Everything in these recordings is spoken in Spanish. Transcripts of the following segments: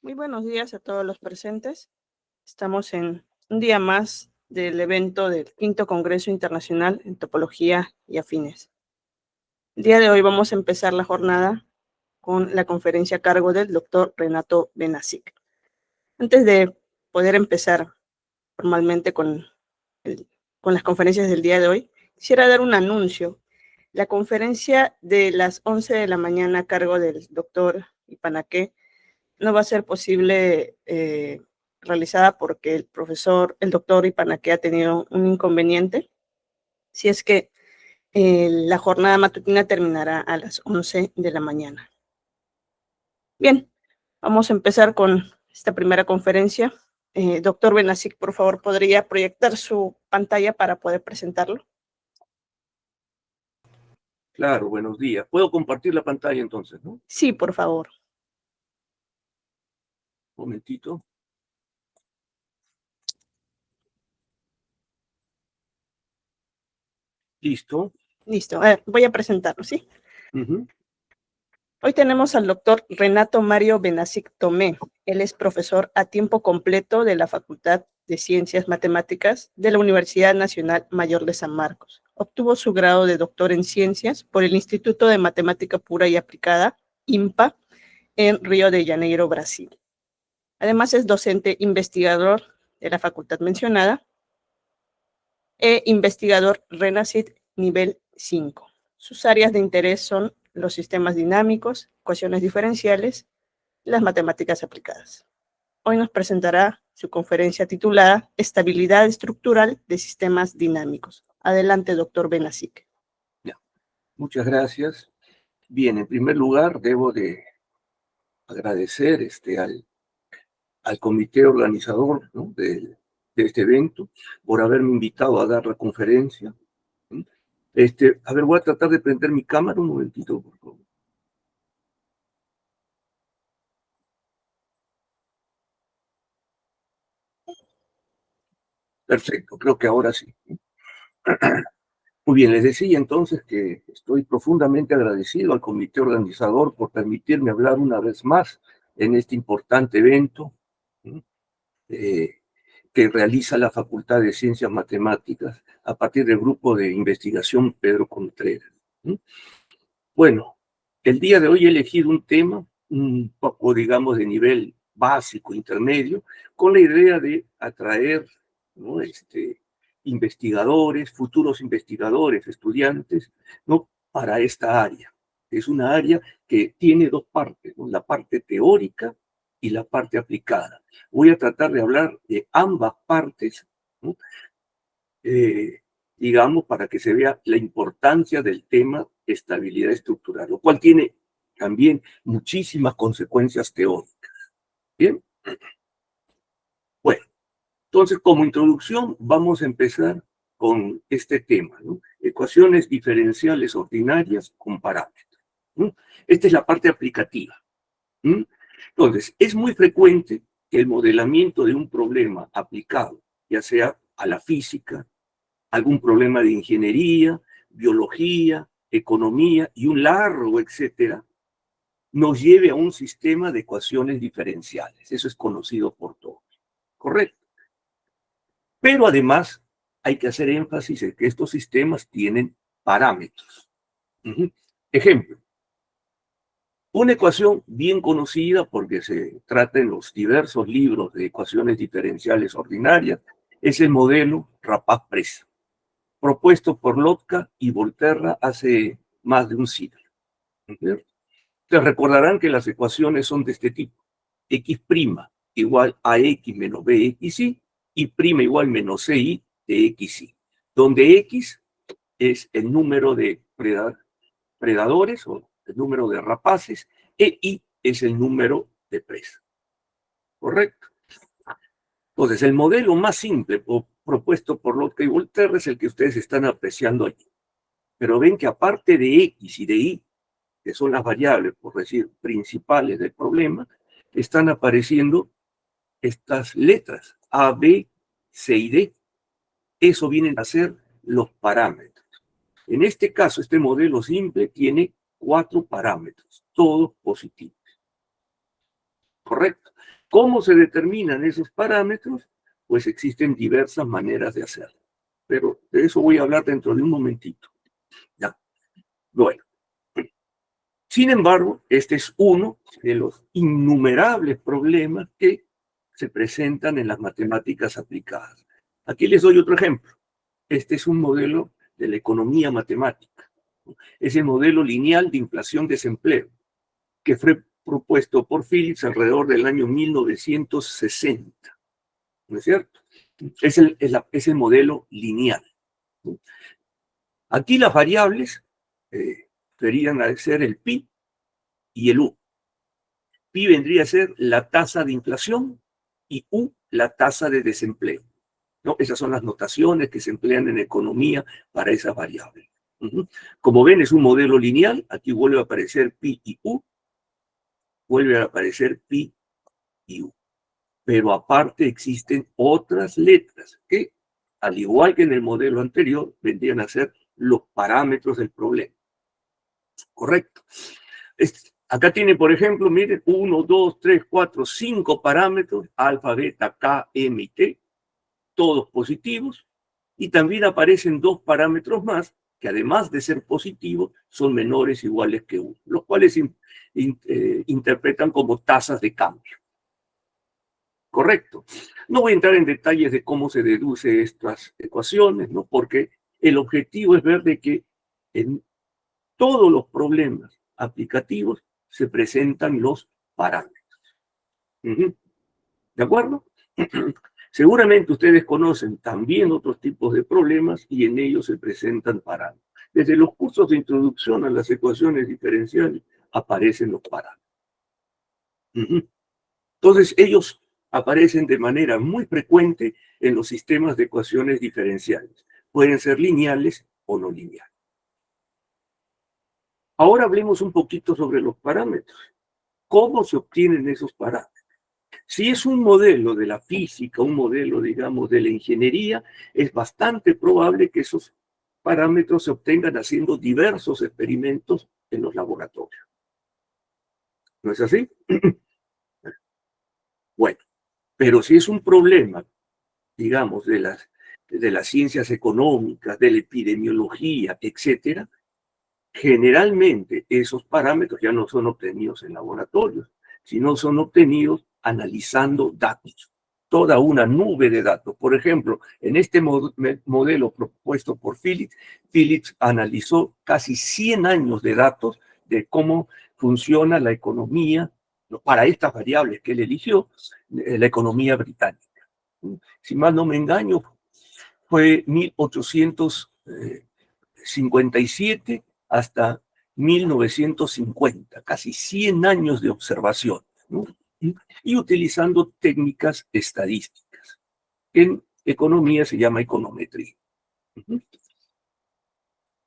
Muy buenos días a todos los presentes. Estamos en un día más del evento del Quinto Congreso Internacional en Topología y Afines. El día de hoy vamos a empezar la jornada con la conferencia a cargo del doctor Renato Benasik. Antes de poder empezar formalmente con las conferencias del día de hoy, quisiera dar un anuncio. La conferencia de las 11 de la mañana a cargo del doctor Ipanaque no va a ser posible realizada porque el doctor Ipanaque ha tenido un inconveniente. Si es que la jornada matutina terminará a las 11 de la mañana. Bien, vamos a empezar con esta primera conferencia. Doctor Benasik, por favor, ¿podría proyectar su pantalla para poder presentarlo? Claro, buenos días. ¿Puedo compartir la pantalla entonces, no? Sí, por favor. Un momentito. ¿Listo? Listo, voy a presentarlo, ¿sí? Uh-huh. Hoy tenemos al doctor Renato Mario Benasik Tomé. Él es profesor a tiempo completo de la Facultad de Ciencias Matemáticas de la Universidad Nacional Mayor de San Marcos. Obtuvo su grado de doctor en Ciencias por el Instituto de Matemática Pura y Aplicada, IMPA, en Río de Janeiro, Brasil. Además es docente investigador de la facultad mencionada e investigador RENACIT nivel 5. Sus áreas de interés son los sistemas dinámicos, ecuaciones diferenciales y las matemáticas aplicadas. Hoy nos presentará su conferencia titulada Estabilidad estructural de sistemas dinámicos. Adelante, doctor Benasik. Muchas gracias. Bien, en primer lugar, debo de agradecer al comité organizador, ¿no?, de este evento por haberme invitado a dar la conferencia. A ver, voy a tratar de prender mi cámara un momentito, por favor. Perfecto, creo que ahora sí. Muy bien, les decía entonces que estoy profundamente agradecido al comité organizador por permitirme hablar una vez más en este importante evento que realiza la Facultad de Ciencias Matemáticas a partir del grupo de investigación Pedro Contreras. Bueno, el día de hoy he elegido un tema un poco, digamos, de nivel básico, intermedio, con la idea de atraer, ¿no?, investigadores, futuros investigadores, estudiantes, ¿no?, para esta área. Es una área que tiene dos partes, ¿no?, la parte teórica y la parte aplicada. Voy a tratar de hablar de ambas partes, ¿no?, digamos, para que se vea la importancia del tema estabilidad estructural, lo cual tiene también muchísimas consecuencias teóricas. Bien. Bueno, entonces, como introducción, vamos a empezar con este tema, ¿no? Ecuaciones diferenciales ordinarias con parámetros. Esta es la parte aplicativa. Entonces, es muy frecuente que el modelamiento de un problema aplicado, ya sea a la física, algún problema de ingeniería, biología, economía y un largo etcétera, nos lleve a un sistema de ecuaciones diferenciales. Eso es conocido por todos. Correcto. Pero además hay que hacer énfasis en que estos sistemas tienen parámetros. Ejemplo, una ecuación bien conocida porque se trata en los diversos libros de ecuaciones diferenciales ordinarias es el modelo Rapaz-Presa, propuesto por Lotka y Volterra hace más de un siglo. Te recordarán que las ecuaciones son de este tipo: x' igual a x menos bxy y prima igual menos ci de xy, donde x es el número de predadores o el número de rapaces e y es el número de presas. ¿Correcto? Entonces, el modelo más simple propuesto por Lotka y Volterra es el que ustedes están apreciando aquí. Pero ven que aparte de x y de y, que son las variables, por decir, principales del problema, están apareciendo estas letras, A, B, C y D. Eso vienen a ser los parámetros. En este caso, este modelo simple tiene 4 parámetros, todos positivos. Correcto. ¿Cómo se determinan esos parámetros? Pues existen diversas maneras de hacerlo. Pero de eso voy a hablar dentro de un momentito. Ya. Bueno. Sin embargo, este es uno de los innumerables problemas que se presentan en las matemáticas aplicadas. Aquí les doy otro ejemplo. Este es un modelo de la economía matemática. Es el modelo lineal de inflación-desempleo, que fue propuesto por Phillips alrededor del año 1960. ¿No es cierto? Es el modelo lineal. Aquí las variables deberían ser el pi y el u. Pi vendría a ser la tasa de inflación y u la tasa de desempleo, ¿no? Esas son las notaciones que se emplean en economía para esas variables. Como ven, es un modelo lineal. Aquí vuelve a aparecer pi y u. Vuelve a aparecer pi y u. Pero aparte existen otras letras que, al igual que en el modelo anterior, vendrían a ser los parámetros del problema. Correcto. Acá tiene, por ejemplo, miren, 1, 2, 3, 4, 5 parámetros, alfa, beta, K, M y T, todos positivos, y también aparecen 2 parámetros más, que además de ser positivos, son menores o iguales que 1, los cuales interpretan como tasas de cambio. Correcto. No voy a entrar en detalles de cómo se deduce estas ecuaciones, ¿no? Porque el objetivo es ver de que en todos los problemas aplicativos se presentan los parámetros. ¿De acuerdo? Seguramente ustedes conocen también otros tipos de problemas y en ellos se presentan parámetros. Desde los cursos de introducción a las ecuaciones diferenciales aparecen los parámetros. Entonces, ellos aparecen de manera muy frecuente en los sistemas de ecuaciones diferenciales. Pueden ser lineales o no lineales. Ahora hablemos un poquito sobre los parámetros. ¿Cómo se obtienen esos parámetros? Si es un modelo de la física, un modelo, digamos, de la ingeniería, es bastante probable que esos parámetros se obtengan haciendo diversos experimentos en los laboratorios. ¿No es así? Bueno, pero si es un problema, digamos, de las ciencias económicas, de la epidemiología, etcétera, generalmente esos parámetros ya no son obtenidos en laboratorios, sino son obtenidos analizando datos, toda una nube de datos. Por ejemplo, en este modelo propuesto por Phillips analizó casi 100 años de datos de cómo funciona la economía, para estas variables que él eligió, la economía británica. Si mal no me engaño, fue 1857 hasta 1950, casi 100 años de observación, ¿no? Y utilizando técnicas estadísticas. En economía se llama econometría.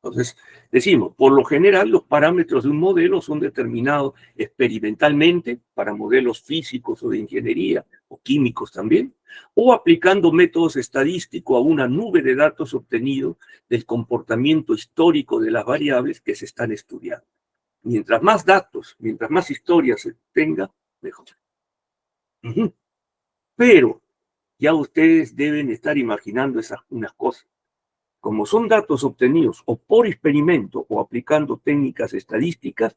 Entonces, decimos, por lo general los parámetros de un modelo son determinados experimentalmente para modelos físicos o de ingeniería o químicos también, o aplicando métodos estadísticos a una nube de datos obtenidos del comportamiento histórico de las variables que se están estudiando. Mientras más datos, mientras más historia se tenga, mejor. Pero ya ustedes deben estar imaginando unas cosas. Como son datos obtenidos o por experimento o aplicando técnicas estadísticas,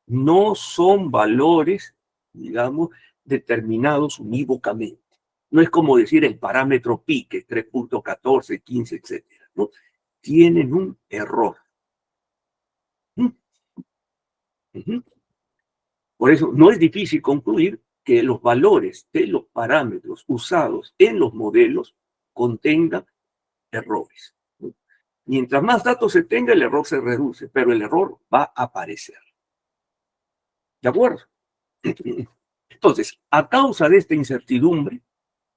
no son valores, digamos, determinados unívocamente. No es como decir el parámetro pi, que es 3.14, 15, etcétera, ¿no? Tienen un error. Por eso no es difícil concluir que los valores de los parámetros usados en los modelos contengan errores. Mientras más datos se tenga, el error se reduce, pero el error va a aparecer. ¿De acuerdo? Entonces, a causa de esta incertidumbre,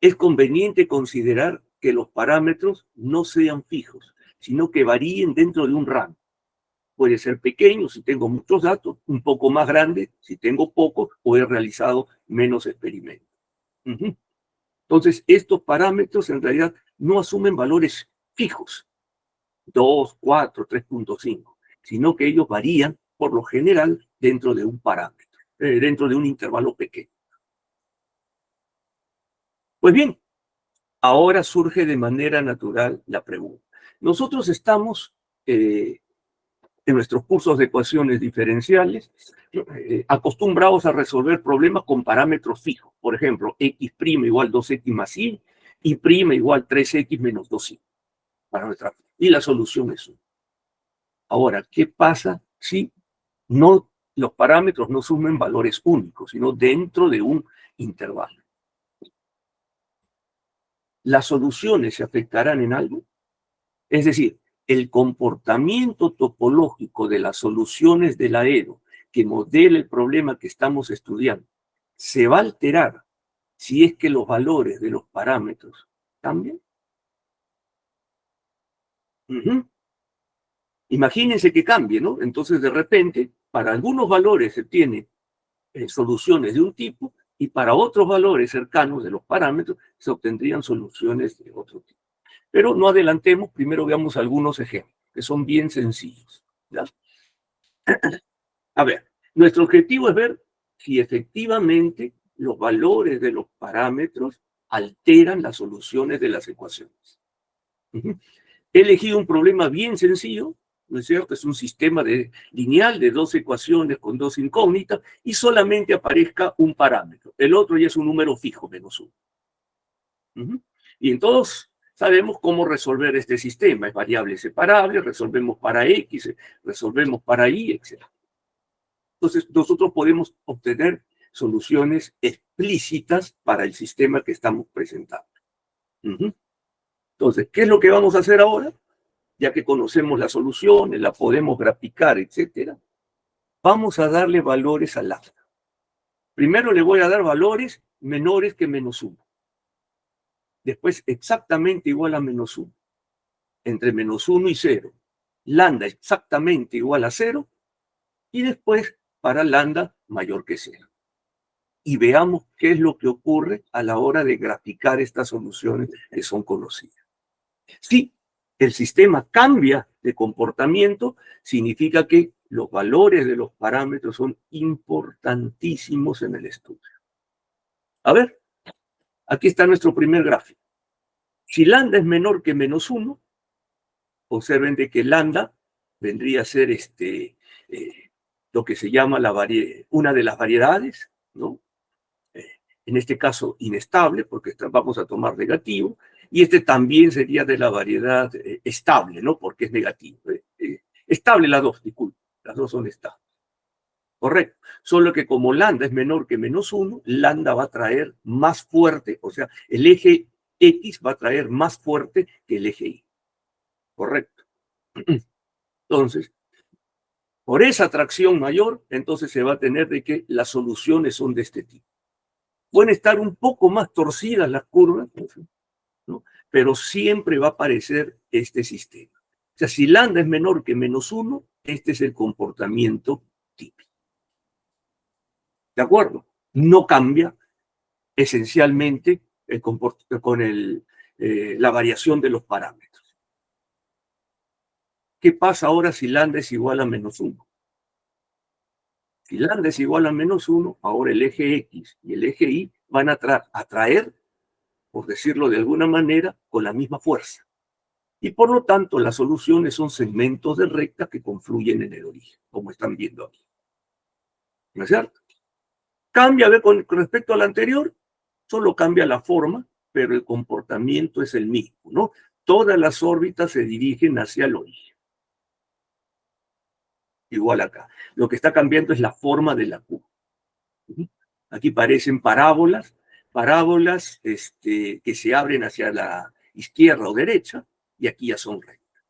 es conveniente considerar que los parámetros no sean fijos, sino que varíen dentro de un rango. Puede ser pequeño si tengo muchos datos, un poco más grande si tengo pocos o he realizado menos experimentos. Entonces, estos parámetros en realidad no asumen valores fijos, 2, 4, 3.5, sino que ellos varían por lo general dentro de un parámetro, dentro de un intervalo pequeño. Pues bien, ahora surge de manera natural la pregunta. Nosotros estamos en nuestros cursos de ecuaciones diferenciales acostumbrados a resolver problemas con parámetros fijos. Por ejemplo, x' igual 2x más y prima igual 3x menos 2y. Y la solución es 1. Ahora, ¿qué pasa si los parámetros no sumen valores únicos, sino dentro de un intervalo? ¿Las soluciones se afectarán en algo? Es decir, el comportamiento topológico de las soluciones de la EDO que modela el problema que estamos estudiando se va a alterar si es que los valores de los parámetros cambian. Imagínense que cambie, ¿no? Entonces, de repente, para algunos valores se tiene soluciones de un tipo y para otros valores cercanos de los parámetros se obtendrían soluciones de otro tipo. Pero no adelantemos, primero veamos algunos ejemplos, que son bien sencillos, ¿ya? A ver, nuestro objetivo es ver si efectivamente los valores de los parámetros alteran las soluciones de las ecuaciones. He elegido un problema bien sencillo, ¿no es cierto? Es un sistema lineal de 2 ecuaciones con 2 incógnitas y solamente aparezca un parámetro. El otro ya es un número fijo, -1. Y entonces sabemos cómo resolver este sistema. Es variable separable, resolvemos para x, resolvemos para y, etc. Entonces nosotros podemos obtener soluciones explícitas para el sistema que estamos presentando. Entonces, ¿qué es lo que vamos a hacer ahora? Ya que conocemos las soluciones, la podemos graficar, etc. Vamos a darle valores al lambda. Primero le voy a dar valores menores que -1. Después exactamente igual a -1. Entre -1 y 0. Lambda exactamente igual a 0. Y después para lambda mayor que 0. Y veamos qué es lo que ocurre a la hora de graficar estas soluciones que son conocidas. Si el sistema cambia de comportamiento, significa que los valores de los parámetros son importantísimos en el estudio. A ver, aquí está nuestro primer gráfico. Si lambda es menor que -1, observen de que lambda vendría a ser lo que se llama una de las variedades, ¿no? En este caso inestable, porque vamos a tomar negativo, y este también sería de la variedad estable, ¿no? Porque es negativo. Estable las dos, disculpe, las dos son estables. Correcto. Solo que como lambda es menor que -1, lambda va a traer más fuerte, o sea, el eje X va a traer más fuerte que el eje Y. Correcto. Entonces, por esa atracción mayor, entonces se va a tener de que las soluciones son de este tipo. Pueden estar un poco más torcidas las curvas, ¿no? Pero siempre va a aparecer este sistema. O sea, si lambda es menor que -1, este es el comportamiento típico. ¿De acuerdo? No cambia esencialmente la variación de los parámetros. ¿Qué pasa ahora si lambda es igual a -1? Si lambda es igual a -1, ahora el eje X y el eje Y van a atraer, por decirlo de alguna manera, con la misma fuerza. Y por lo tanto, las soluciones son segmentos de recta que confluyen en el origen, como están viendo aquí. ¿No es cierto? Cambia con respecto al anterior, solo cambia la forma, pero el comportamiento es el mismo, ¿no? Todas las órbitas se dirigen hacia el origen. Igual acá. Lo que está cambiando es la forma de la curva. Aquí parecen parábolas que se abren hacia la izquierda o derecha, y aquí ya son rectas.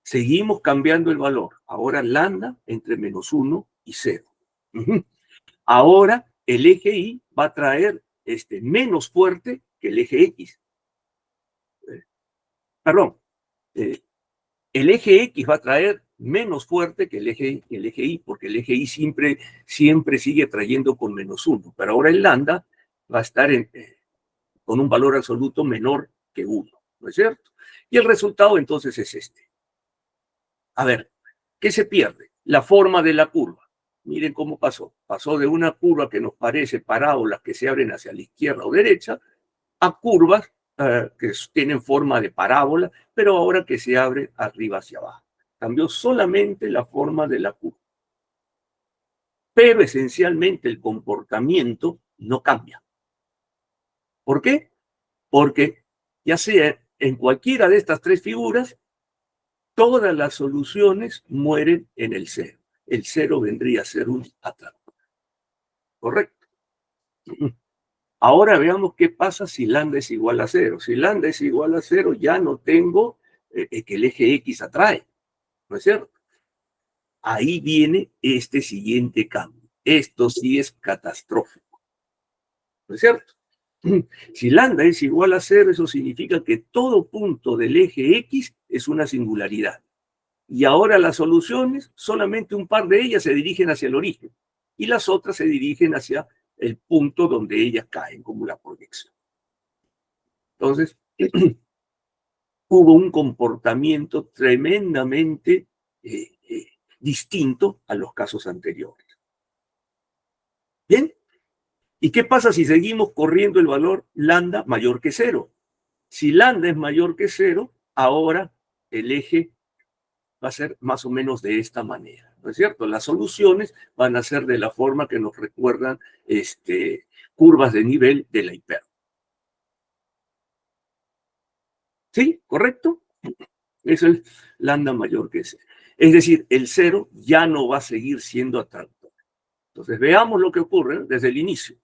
Seguimos cambiando el valor. Ahora lambda entre -1 y 0. Ahora el eje Y va a traer menos fuerte que el eje X. Perdón. El eje X va a traer menos fuerte que el eje Y, porque el eje Y siempre sigue trayendo con -1. Pero ahora el lambda va a estar con un valor absoluto menor que 1. ¿No es cierto? Y el resultado entonces es este. A ver, ¿qué se pierde? La forma de la curva. miren cómo pasó. Pasó de una curva que nos parece parábolas que se abren hacia la izquierda o derecha, a curvas que tienen forma de parábola, pero ahora que se abre arriba hacia abajo. Cambió solamente la forma de la curva. Pero esencialmente el comportamiento no cambia. ¿Por qué? Porque ya sea en cualquiera de estas tres figuras, todas las soluciones mueren en el cero. El cero vendría a ser un atractor. ¿Correcto? Ahora veamos qué pasa si lambda es igual a cero. Si lambda es igual a cero, ya no tengo que el eje X atrae. ¿No es cierto? Ahí viene este siguiente cambio. Esto sí es catastrófico. ¿No es cierto? Si lambda es igual a cero, eso significa que todo punto del eje X es una singularidad. Y ahora las soluciones, solamente un par de ellas se dirigen hacia el origen y las otras se dirigen hacia el punto donde ellas caen, como la proyección. Entonces, hubo un comportamiento tremendamente distinto a los casos anteriores. ¿Bien? ¿Y qué pasa si seguimos corriendo el valor lambda mayor que cero? Si lambda es mayor que cero, ahora el eje va a ser más o menos de esta manera, ¿no es cierto? Las soluciones van a ser de la forma que nos recuerdan curvas de nivel de la hipérbole. ¿Sí? ¿Correcto? Eso es lambda mayor que cero. Es decir, el cero ya no va a seguir siendo atractor. Entonces, veamos lo que ocurre desde el inicio.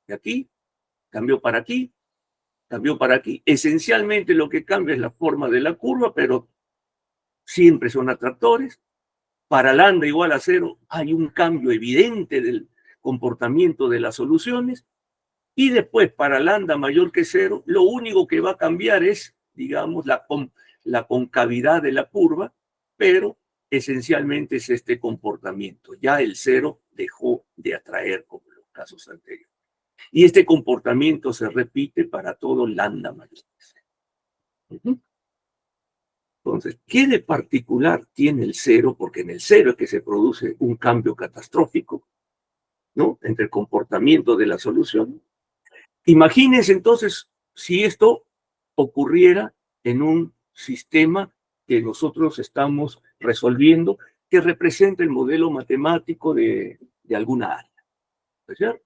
De aquí, cambió para aquí, cambió para aquí. Esencialmente lo que cambia es la forma de la curva, pero siempre son atractores. Para lambda igual a cero hay un cambio evidente del comportamiento de las soluciones. Y después, para lambda mayor que cero, lo único que va a cambiar es, digamos, la concavidad de la curva, pero esencialmente es este comportamiento. Ya el cero dejó de atraer como en los casos anteriores. Y este comportamiento se repite para todo lambda mayor que cero. Entonces, ¿qué de particular tiene el cero? Porque en el cero es que se produce un cambio catastrófico, ¿no? Entre el comportamiento de la solución. Imagínense entonces si esto ocurriera en un sistema que nosotros estamos resolviendo, que representa el modelo matemático de alguna área, ¿no es cierto?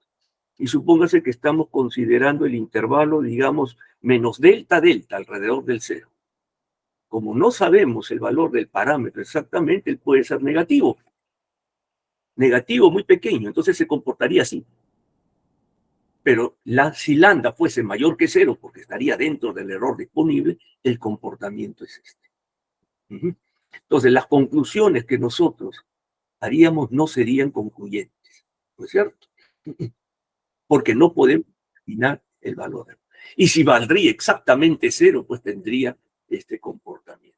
Y supóngase que estamos considerando el intervalo, digamos, menos delta, delta, alrededor del cero. Como no sabemos el valor del parámetro exactamente, él puede ser negativo. Negativo muy pequeño, entonces se comportaría así. Pero si lambda fuese mayor que cero, porque estaría dentro del error disponible, el comportamiento es este. Entonces, las conclusiones que nosotros haríamos no serían concluyentes, ¿no es cierto? Porque no podemos determinar el valor. Y si valdría exactamente cero, pues tendría este comportamiento.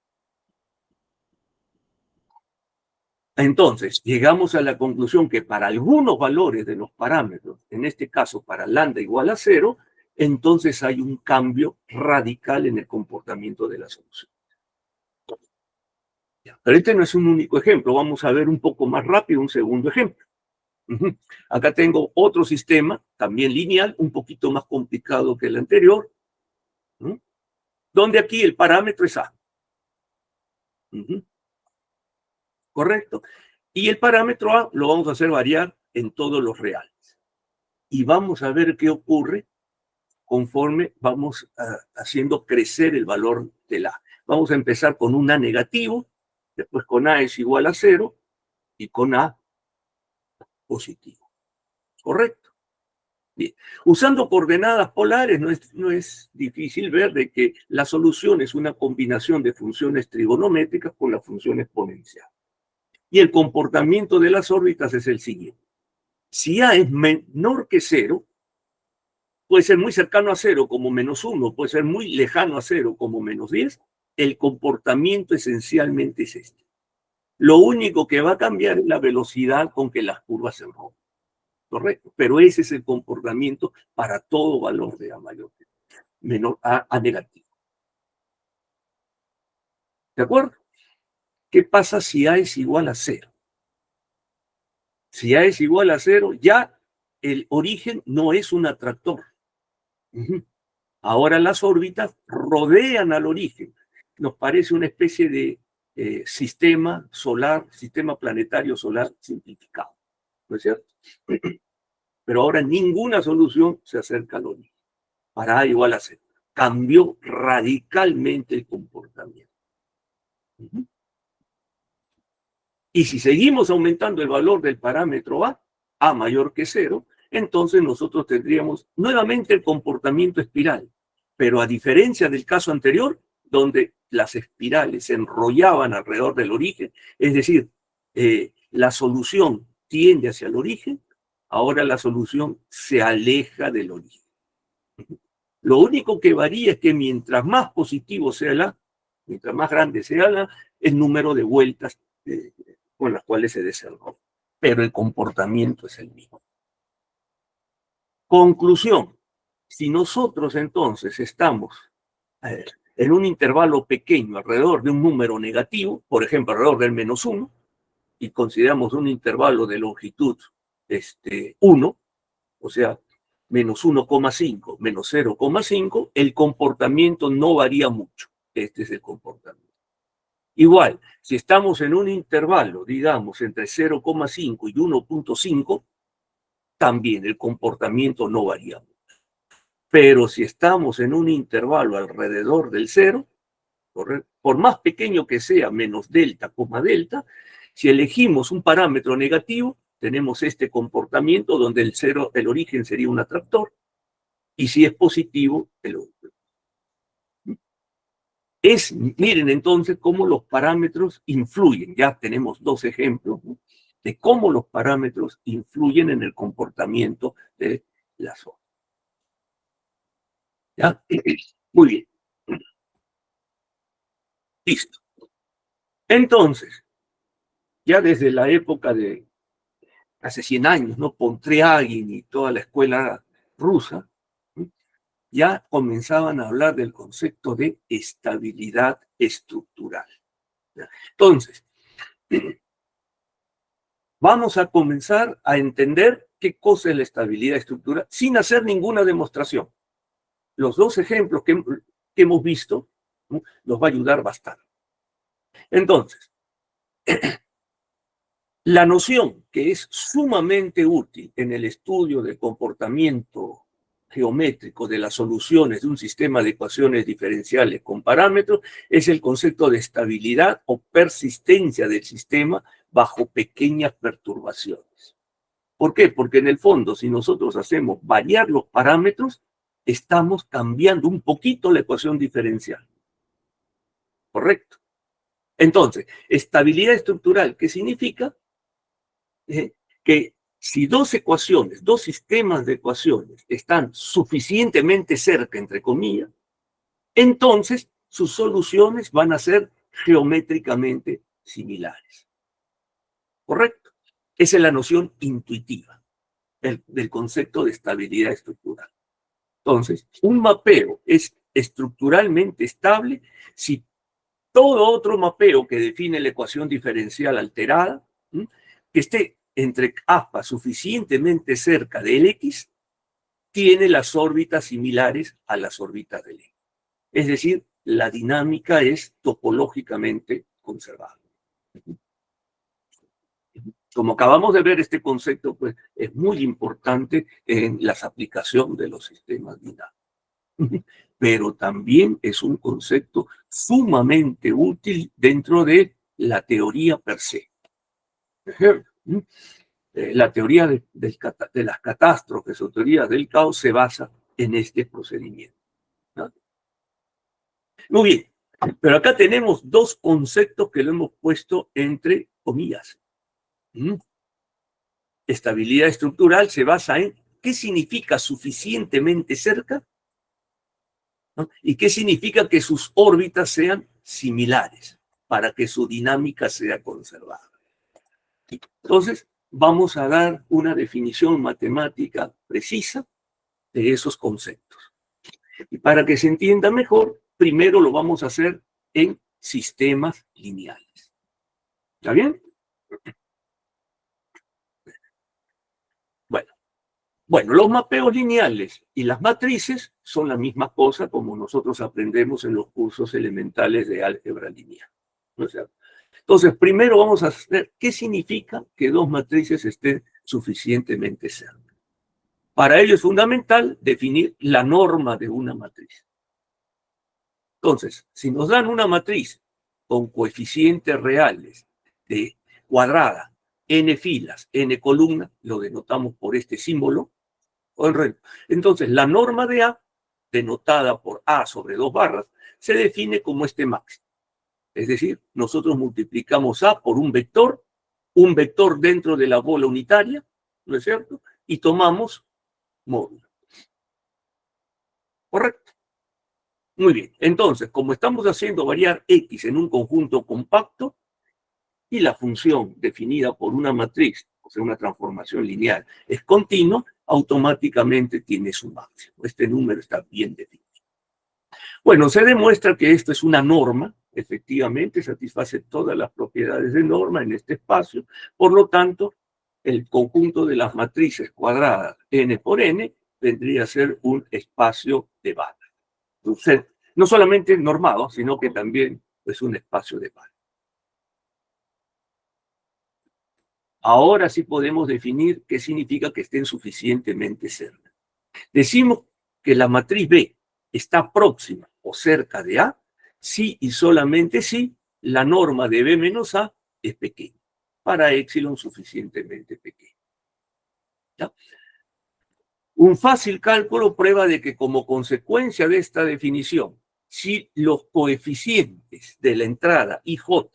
Entonces, llegamos a la conclusión que para algunos valores de los parámetros, en este caso para lambda igual a cero, entonces hay un cambio radical en el comportamiento de la solución. Pero este no es un único ejemplo, vamos a ver un poco más rápido un segundo ejemplo. Acá tengo otro sistema, también lineal, un poquito más complicado que el anterior, donde aquí el parámetro es A. ¿Correcto? Y el parámetro A lo vamos a hacer variar en todos los reales. Y vamos a ver qué ocurre conforme vamos haciendo crecer el valor del A. Vamos a empezar con un A negativo, después con A es igual a cero y con A positivo. ¿Correcto? Bien. Usando coordenadas polares no es difícil ver de que la solución es una combinación de funciones trigonométricas con la función exponencial. Y el comportamiento de las órbitas es el siguiente. Si A es menor que cero, puede ser muy cercano a cero como -1, puede ser muy lejano a cero como -10, el comportamiento esencialmente es este. Lo único que va a cambiar es la velocidad con que las curvas se rompen. Correcto, pero ese es el comportamiento para todo valor de A mayor que menor a negativo. ¿De acuerdo? ¿Qué pasa si A es igual a cero? Si A es igual a 0, ya el origen no es un atractor. Ahora las órbitas rodean al origen. Nos parece una especie de sistema solar, sistema planetario solar simplificado. ¿No es cierto? Pero ahora ninguna solución se acerca al origen. Para A igual a 0. Cambió radicalmente el comportamiento. Y si seguimos aumentando el valor del parámetro A mayor que 0, entonces nosotros tendríamos nuevamente el comportamiento espiral. Pero a diferencia del caso anterior, donde las espirales se enrollaban alrededor del origen, es decir, la solución tiende hacia el origen, ahora la solución se aleja del origen. Lo único que varía es que mientras más positivo sea el A, mientras más grande sea el número de vueltas con las cuales se desarrolla. Pero el comportamiento es el mismo. Conclusión. Si nosotros entonces estamos en un intervalo pequeño, alrededor de un número negativo, por ejemplo, alrededor del -1, y consideramos un intervalo de longitud 1, o sea, -1,5, -0,5, el comportamiento no varía mucho. Este es el comportamiento. Igual, si estamos en un intervalo, digamos, entre 0,5 y 1,5, también el comportamiento no varía mucho. Pero si estamos en un intervalo alrededor del 0, por más pequeño que sea, menos delta, delta, si elegimos un parámetro negativo, tenemos este comportamiento donde el origen sería un atractor, y si es positivo, el otro. Miren entonces cómo los parámetros influyen. Ya tenemos dos ejemplos, ¿no?, de cómo los parámetros influyen en el comportamiento de la zona. ¿Ya? Muy bien. Listo. Entonces, ya desde la época de hace 100 años, ¿no?, Pontryagin y toda la escuela rusa, ¿no?, ya comenzaban a hablar del concepto de estabilidad estructural. ¿Ya? Entonces, vamos a comenzar a entender qué cosa es la estabilidad estructural sin hacer ninguna demostración. Los dos ejemplos que hemos visto, ¿no?, nos va a ayudar bastante. Entonces, la noción que es sumamente útil en el estudio del comportamiento geométrico de las soluciones de un sistema de ecuaciones diferenciales con parámetros es el concepto de estabilidad o persistencia del sistema bajo pequeñas perturbaciones. ¿Por qué? Porque en el fondo, si nosotros hacemos variar los parámetros, estamos cambiando un poquito la ecuación diferencial. ¿Correcto? Entonces, estabilidad estructural, ¿qué significa? Que si dos ecuaciones, dos sistemas de ecuaciones están suficientemente cerca, entre comillas, entonces sus soluciones van a ser geométricamente similares. ¿Correcto? Esa es la noción intuitiva del concepto de estabilidad estructural. Entonces, un mapeo es estructuralmente estable si todo otro mapeo que define la ecuación diferencial alterada, que esté entre APA suficientemente cerca del X, tiene las órbitas similares a las órbitas del X. Es decir, la dinámica es topológicamente conservada. Como acabamos de ver, este concepto pues, es muy importante en la aplicación de los sistemas dinámicos. Pero también es un concepto sumamente útil dentro de la teoría per se. La teoría de las catástrofes o teoría del caos se basa en este procedimiento, ¿no? Muy bien, pero acá tenemos dos conceptos que lo hemos puesto entre comillas. Estabilidad estructural se basa en qué significa suficientemente cerca, ¿no?, y qué significa que sus órbitas sean similares para que su dinámica sea conservada. Entonces, vamos a dar una definición matemática precisa de esos conceptos. Y para que se entienda mejor, primero lo vamos a hacer en sistemas lineales. ¿Está bien? Bueno, los mapeos lineales y las matrices son la misma cosa como nosotros aprendemos en los cursos elementales de álgebra lineal, ¿no es cierto? Entonces, primero vamos a ver qué significa que dos matrices estén suficientemente cerca. Para ello es fundamental definir la norma de una matriz. Entonces, si nos dan una matriz con coeficientes reales de cuadrada, n filas, n columnas, lo denotamos por este símbolo, entonces la norma de A, denotada por A sobre 2 barras, se define como este máximo. Es decir, nosotros multiplicamos A por un vector dentro de la bola unitaria, ¿no es cierto? Y tomamos módulo. ¿Correcto? Muy bien. Entonces, como estamos haciendo variar X en un conjunto compacto y la función definida por una matriz, o sea, una transformación lineal, es continua, automáticamente tiene su máximo. Este número está bien definido. Bueno, se demuestra que esto es una norma, efectivamente satisface todas las propiedades de norma en este espacio, por lo tanto, el conjunto de las matrices cuadradas n por n vendría a ser un espacio de banda. Entonces, no solamente normado, sino que también es un espacio de banda. Ahora sí podemos definir qué significa que estén suficientemente cerca. Decimos que la matriz B está próxima o cerca de A si y solamente si la norma de B menos A es pequeña, para épsilon suficientemente pequeño. ¿Ya? Un fácil cálculo prueba de que como consecuencia de esta definición, si los coeficientes de la entrada IJ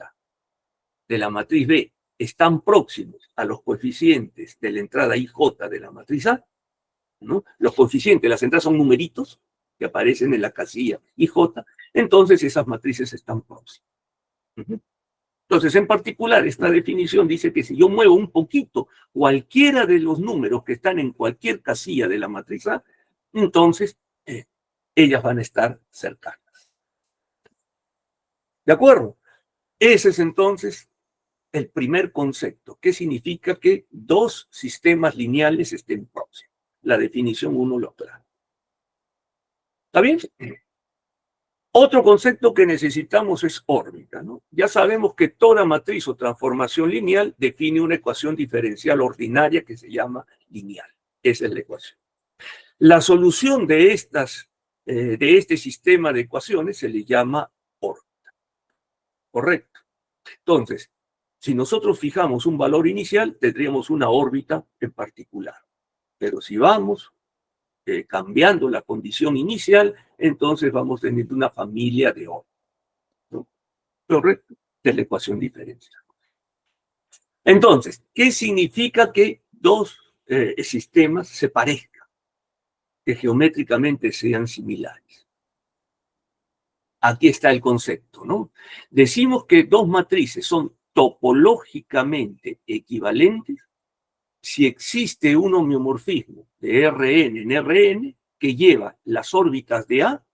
de la matriz B están próximos a los coeficientes de la entrada IJ de la matriz A, ¿no? Los coeficientes de las entradas son numeritos que aparecen en la casilla IJ, entonces esas matrices están próximas. Entonces, en particular, esta definición dice que si yo muevo un poquito cualquiera de los números que están en cualquier casilla de la matriz A, entonces ellas van a estar cercanas. ¿De acuerdo? Ese es entonces el primer concepto. ¿Qué significa que dos sistemas lineales estén próximos? La definición 1 lo aclara. ¿Está bien? Otro concepto que necesitamos es órbita, ¿no? Ya sabemos que toda matriz o transformación lineal define una ecuación diferencial ordinaria que se llama lineal. Esa es la ecuación. La solución de este sistema de ecuaciones se le llama órbita. ¿Correcto? Entonces, si nosotros fijamos un valor inicial, tendríamos una órbita en particular. Pero si vamos cambiando la condición inicial, entonces vamos teniendo una familia de órbitas, ¿no? ¿Correcto? De la ecuación diferencial. Entonces, ¿qué significa que dos sistemas se parezcan, que geométricamente sean similares? Aquí está el concepto, ¿no? Decimos que dos matrices son topológicamente equivalentes si existe un homeomorfismo de Rn en Rn que lleva las órbitas de A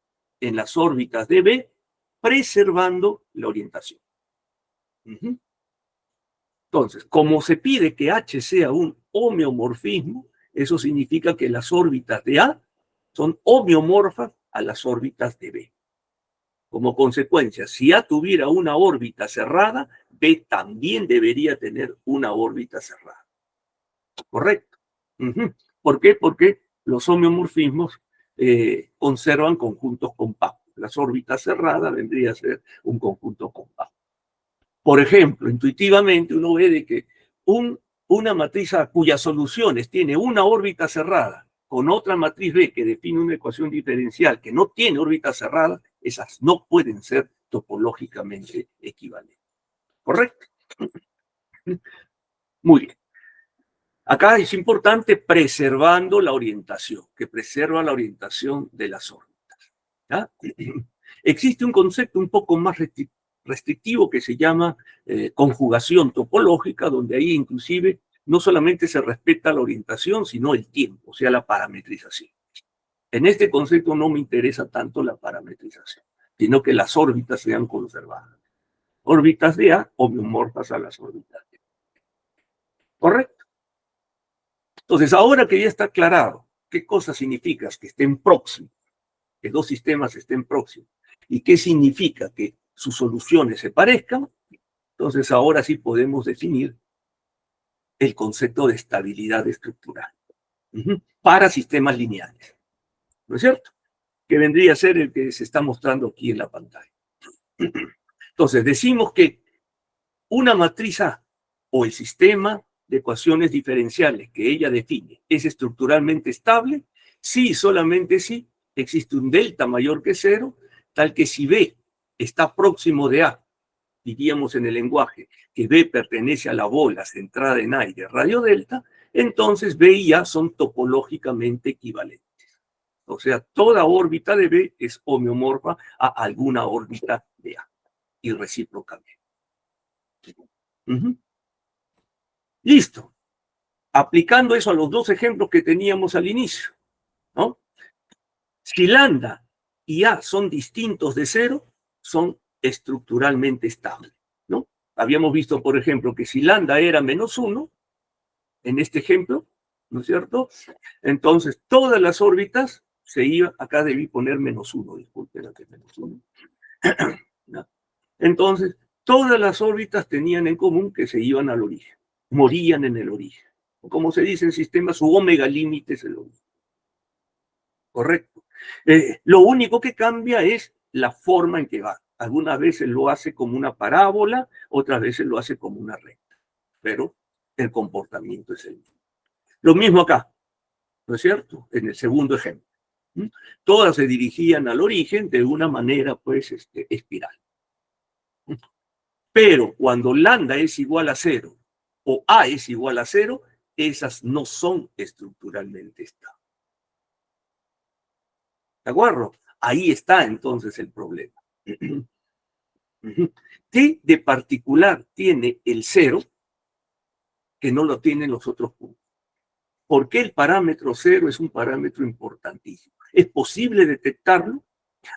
en las órbitas de B, preservando la orientación. Entonces, como se pide que H sea un homeomorfismo, eso significa que las órbitas de A son homeomorfas a las órbitas de B. Como consecuencia, si A tuviera una órbita cerrada, B también debería tener una órbita cerrada. ¿Correcto? ¿Por qué? Porque los homeomorfismos conservan conjuntos compactos. Las órbitas cerradas vendría a ser un conjunto compacto. Por ejemplo, intuitivamente uno ve de que una matriz A cuyas soluciones tiene una órbita cerrada con otra matriz B que define una ecuación diferencial que no tiene órbita cerrada, esas no pueden ser topológicamente equivalentes. ¿Correcto? Muy bien. Acá es importante preservando la orientación, que preserva la orientación de las órbitas. ¿Ya? Existe un concepto un poco más restrictivo que se llama conjugación topológica, donde ahí inclusive no solamente se respeta la orientación, sino el tiempo, o sea, la parametrización. En este concepto no me interesa tanto la parametrización, sino que las órbitas sean conservadas. Órbitas de A homeomorfas a las órbitas de A. ¿Correcto? Entonces, ahora que ya está aclarado qué cosa significa que estén próximos, que dos sistemas estén próximos, y qué significa que sus soluciones se parezcan, entonces ahora sí podemos definir el concepto de estabilidad estructural para sistemas lineales, ¿no es cierto? Que vendría a ser el que se está mostrando aquí en la pantalla. Entonces, decimos que una matriz A o el sistema de ecuaciones diferenciales que ella define es estructuralmente estable si y solamente si existe un delta mayor que cero, tal que si B está próximo de A, diríamos en el lenguaje que B pertenece a la bola centrada en A y de radio delta, entonces B y A son topológicamente equivalentes. O sea, toda órbita de B es homeomorfa a alguna órbita de A y recíprocamente. Listo. Aplicando eso a los dos ejemplos que teníamos al inicio, ¿no? Si lambda y A son distintos de cero, son estructuralmente estables, ¿no? Habíamos visto, por ejemplo, que si lambda era -1, en este ejemplo, ¿no es cierto? Entonces, todas las órbitas se iban, acá debí poner -1, disculpen, aquí -1. ¿No? Entonces, todas las órbitas tenían en común que se iban al origen, morían en el origen. O como se dice en sistemas, su omega límite es el origen. Correcto. Lo único que cambia es la forma en que va. Algunas veces lo hace como una parábola, otras veces lo hace como una recta. Pero el comportamiento es el mismo. Lo mismo acá, ¿no es cierto? En el segundo ejemplo. Todas se dirigían al origen de una manera, pues, espiral. Pero cuando lambda es igual a 0 o A es igual a 0, esas no son estructuralmente estables. ¿De acuerdo? Ahí está entonces el problema. ¿Qué de particular tiene el 0 que no lo tienen los otros puntos? ¿Por qué el parámetro 0 es un parámetro importantísimo? ¿Es posible detectarlo?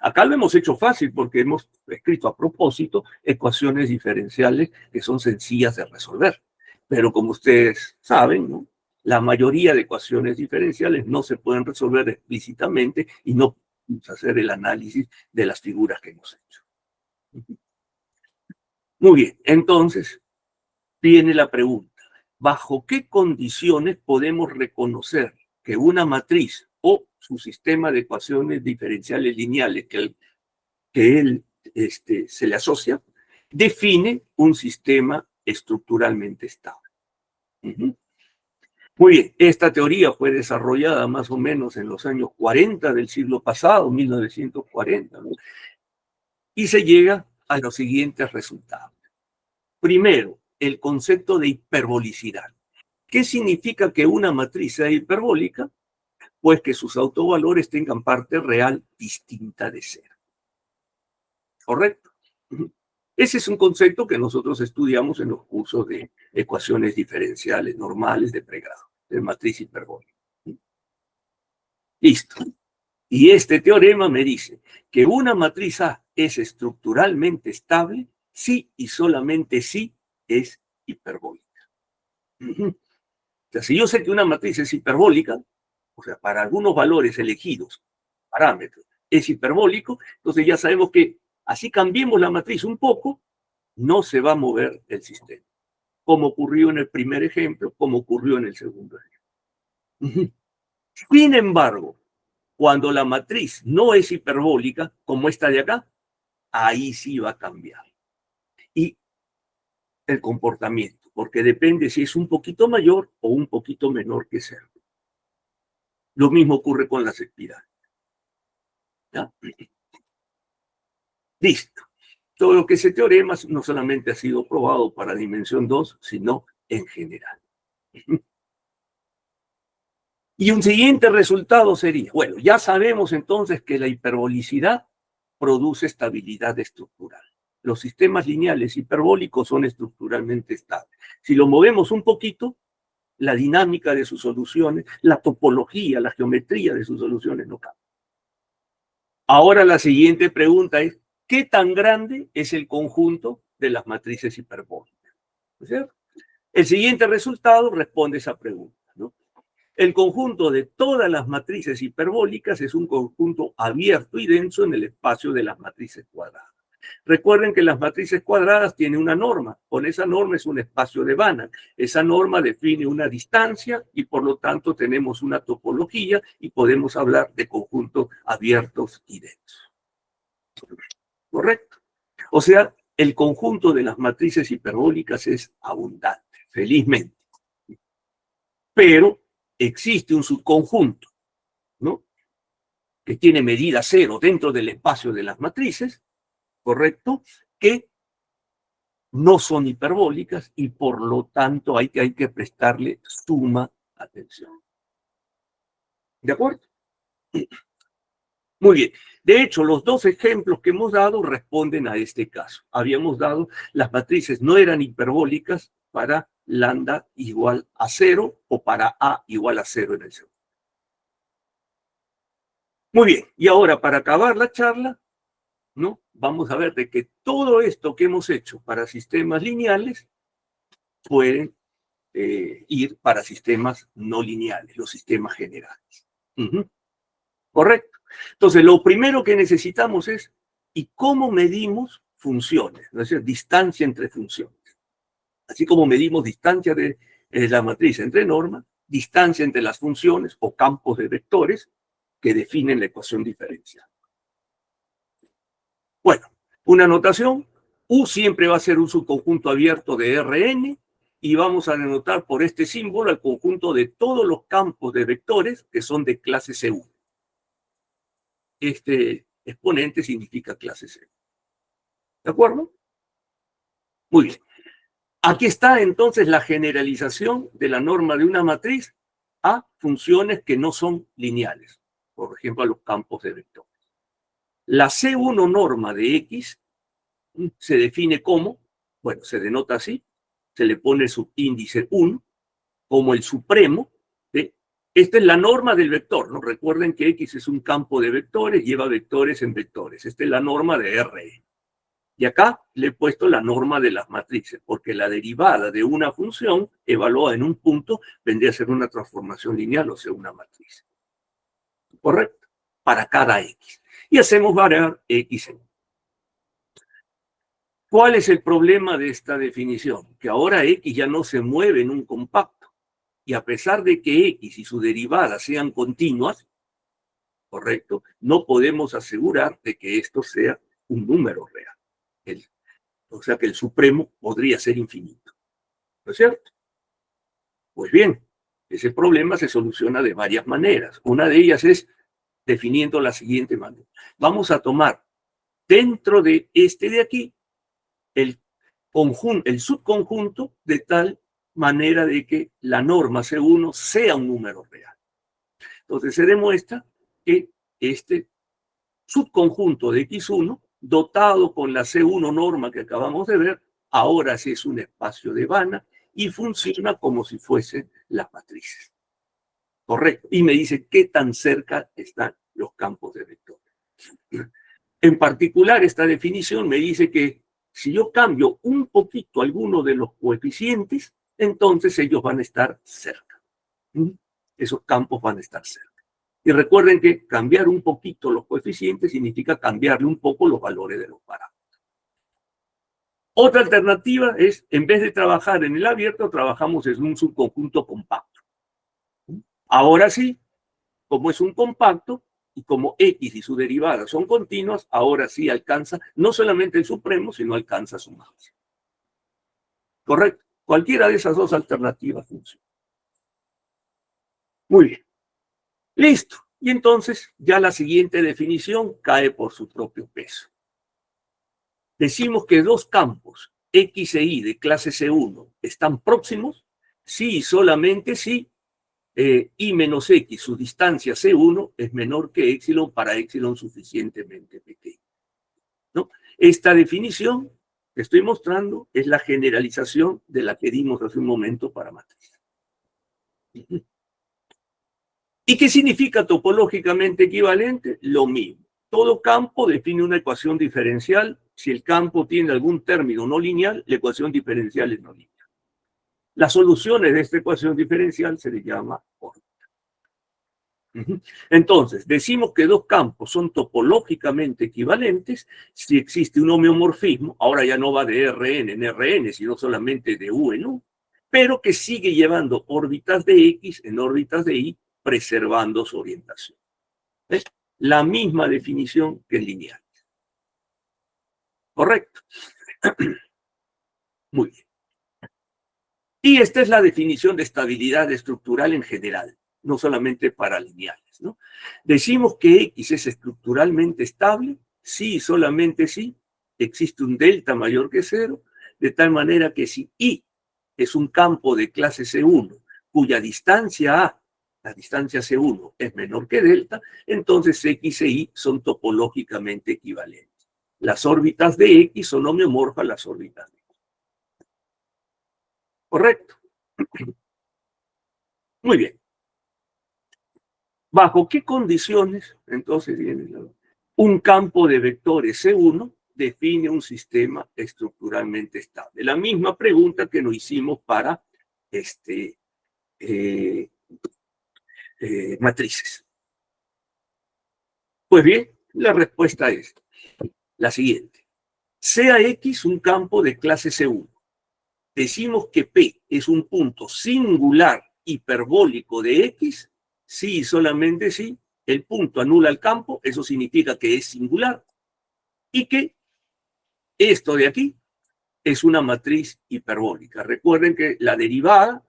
Acá lo hemos hecho fácil porque hemos escrito a propósito ecuaciones diferenciales que son sencillas de resolver. Pero como ustedes saben, ¿no? La mayoría de ecuaciones diferenciales no se pueden resolver explícitamente y no podemos hacer el análisis de las figuras que hemos hecho. Muy bien, entonces viene la pregunta. ¿Bajo qué condiciones podemos reconocer que una matriz o su sistema de ecuaciones diferenciales lineales que él se le asocia, define un sistema estructuralmente estable? Muy bien, esta teoría fue desarrollada más o menos en los años 40 del siglo pasado, 1940, ¿no? Y se llega a los siguientes resultados. Primero, el concepto de hiperbolicidad. ¿Qué significa que una matriz sea hiperbólica? Pues que sus autovalores tengan parte real distinta de cero. ¿Correcto? Ese es un concepto que nosotros estudiamos en los cursos de ecuaciones diferenciales normales de pregrado, de matriz hiperbólica. Listo. Y este teorema me dice que una matriz A es estructuralmente estable si y solamente si es hiperbólica. O sea, si yo sé que una matriz es hiperbólica, o sea, para algunos valores elegidos, parámetros, es hiperbólico, entonces ya sabemos que así cambiemos la matriz un poco, no se va a mover el sistema, como ocurrió en el primer ejemplo, como ocurrió en el segundo ejemplo. Sin embargo, cuando la matriz no es hiperbólica, como esta de acá, ahí sí va a cambiar. Y el comportamiento, porque depende si es un poquito mayor o un poquito menor que 0. Lo mismo ocurre con las espirales. ¿Ya? Listo. Todo lo que ese teorema no solamente ha sido probado para dimensión 2, sino en general. Y un siguiente resultado sería, bueno, ya sabemos entonces que la hiperbolicidad produce estabilidad estructural. Los sistemas lineales hiperbólicos son estructuralmente estables. Si lo movemos un poquito, la dinámica de sus soluciones, la topología, la geometría de sus soluciones no cambia. Ahora la siguiente pregunta es, ¿qué tan grande es el conjunto de las matrices hiperbólicas? ¿No es cierto? El siguiente resultado responde esa pregunta, ¿no? El conjunto de todas las matrices hiperbólicas es un conjunto abierto y denso en el espacio de las matrices cuadradas. Recuerden que las matrices cuadradas tienen una norma. Con esa norma es un espacio de Banach. Esa norma define una distancia y por lo tanto tenemos una topología y podemos hablar de conjuntos abiertos y densos. ¿Correcto? O sea, el conjunto de las matrices hiperbólicas es abundante, felizmente. Pero existe un subconjunto, ¿no?, que tiene medida cero dentro del espacio de las matrices, ¿correcto?, que no son hiperbólicas y por lo tanto hay que prestarle suma atención. ¿De acuerdo? Muy bien. De hecho, los dos ejemplos que hemos dado responden a este caso. Habíamos dado, las matrices no eran hiperbólicas para lambda igual a 0 o para A igual a 0 en el segundo. Muy bien. Y ahora, para acabar la charla, ¿no?, vamos a ver de que todo esto que hemos hecho para sistemas lineales pueden ir para sistemas no lineales, los sistemas generales. ¿Correcto? Entonces, lo primero que necesitamos es, ¿y cómo medimos funciones? ¿No es decir, distancia entre funciones? Así como medimos distancia de la matriz entre normas, distancia entre las funciones o campos de vectores que definen la ecuación diferencial. Bueno, una notación, U siempre va a ser un subconjunto abierto de Rn y vamos a denotar por este símbolo el conjunto de todos los campos de vectores que son de clase C1. Este exponente significa clase C1. ¿De acuerdo? Muy bien. Aquí está entonces la generalización de la norma de una matriz a funciones que no son lineales, por ejemplo, a los campos de vectores. La C1 norma de X se define como, bueno, se denota así, se le pone el subíndice 1 como el supremo. Esta es la norma del vector, ¿no? Recuerden que X es un campo de vectores, lleva vectores en vectores. Esta es la norma de Rn. Y acá le he puesto la norma de las matrices, porque la derivada de una función evaluada en un punto vendría a ser una transformación lineal, o sea, una matriz. ¿Correcto? Para cada X. Y hacemos variar X en. ¿Cuál es el problema de esta definición? Que ahora X ya no se mueve en un compacto. Y a pesar de que X y su derivada sean continuas, ¿correcto?, no podemos asegurar de que esto sea un número real. O sea que el supremo podría ser infinito. ¿No es cierto? Pues bien, ese problema se soluciona de varias maneras. Una de ellas es definiendo la siguiente manera. Vamos a tomar dentro de este de aquí el subconjunto de tal manera de que la norma C1 sea un número real. Entonces se demuestra que este subconjunto de X1, dotado con la C1 norma que acabamos de ver, ahora sí es un espacio de Banach y funciona como si fuesen las matrices. Correcto. Y me dice qué tan cerca están los campos de vectores. En particular, esta definición me dice que si yo cambio un poquito alguno de los coeficientes, entonces ellos van a estar cerca. Esos campos van a estar cerca. Y recuerden que cambiar un poquito los coeficientes significa cambiarle un poco los valores de los parámetros. Otra alternativa es, en vez de trabajar en el abierto, trabajamos en un subconjunto compacto. Ahora sí, como es un compacto, y como X y su derivada son continuas, ahora sí alcanza no solamente el supremo, sino alcanza su máximo. ¿Correcto? Cualquiera de esas dos alternativas funciona. Muy bien. Listo. Y entonces ya la siguiente definición cae por su propio peso. Decimos que dos campos, X e Y de clase C1, están próximos si y solamente si Y menos X, su distancia C1, es menor que épsilon para épsilon suficientemente pequeño, ¿no? Esta definición que estoy mostrando es la generalización de la que dimos hace un momento para matrices. ¿Y qué significa topológicamente equivalente? Lo mismo. Todo campo define una ecuación diferencial. Si el campo tiene algún término no lineal, la ecuación diferencial es no lineal. Las soluciones de esta ecuación diferencial se le llama órbita. Entonces, decimos que dos campos son topológicamente equivalentes si existe un homeomorfismo, ahora ya no va de Rn en Rn, sino solamente de U en U, pero que sigue llevando órbitas de X en órbitas de Y, preservando su orientación. ¿Ves? La misma definición que en lineal. ¿Correcto? Muy bien. Y esta es la definición de estabilidad estructural en general, no solamente para lineales, ¿no? Decimos que X es estructuralmente estable, sí y solamente si existe un delta mayor que cero, de tal manera que si Y es un campo de clase C1, cuya distancia A, la distancia C1, es menor que delta, entonces X e Y son topológicamente equivalentes. Las órbitas de X son homeomorfas a las órbitas de Y. ¿Correcto? Muy bien. ¿Bajo qué condiciones, entonces, viene un campo de vectores C1 define un sistema estructuralmente estable? La misma pregunta que nos hicimos para matrices. Pues bien, la respuesta es la siguiente. Sea X un campo de clase C1. Decimos que P es un punto singular hiperbólico de X, sí y solamente si el punto anula el campo, eso significa que es singular, y que esto de aquí es una matriz hiperbólica. Recuerden que la derivada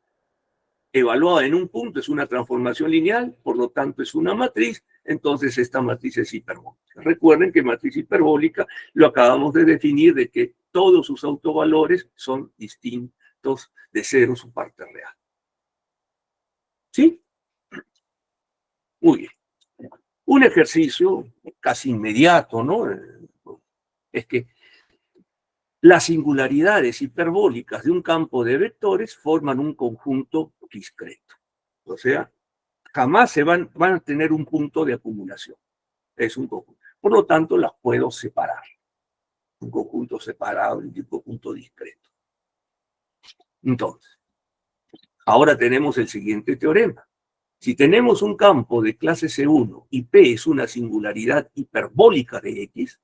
evaluada en un punto es una transformación lineal, por lo tanto es una matriz, entonces esta matriz es hiperbólica. Recuerden que matriz hiperbólica lo acabamos de definir de que todos sus autovalores son distintos de cero su parte real. ¿Sí? Muy bien. Un ejercicio casi inmediato, ¿no? Es que las singularidades hiperbólicas de un campo de vectores forman un conjunto discreto. O sea, jamás van a tener un punto de acumulación. Es un conjunto. Por lo tanto, las puedo separar. Un conjunto separado y un conjunto discreto. Entonces, ahora tenemos el siguiente teorema. Si tenemos un campo de clase C1 y P es una singularidad hiperbólica de X,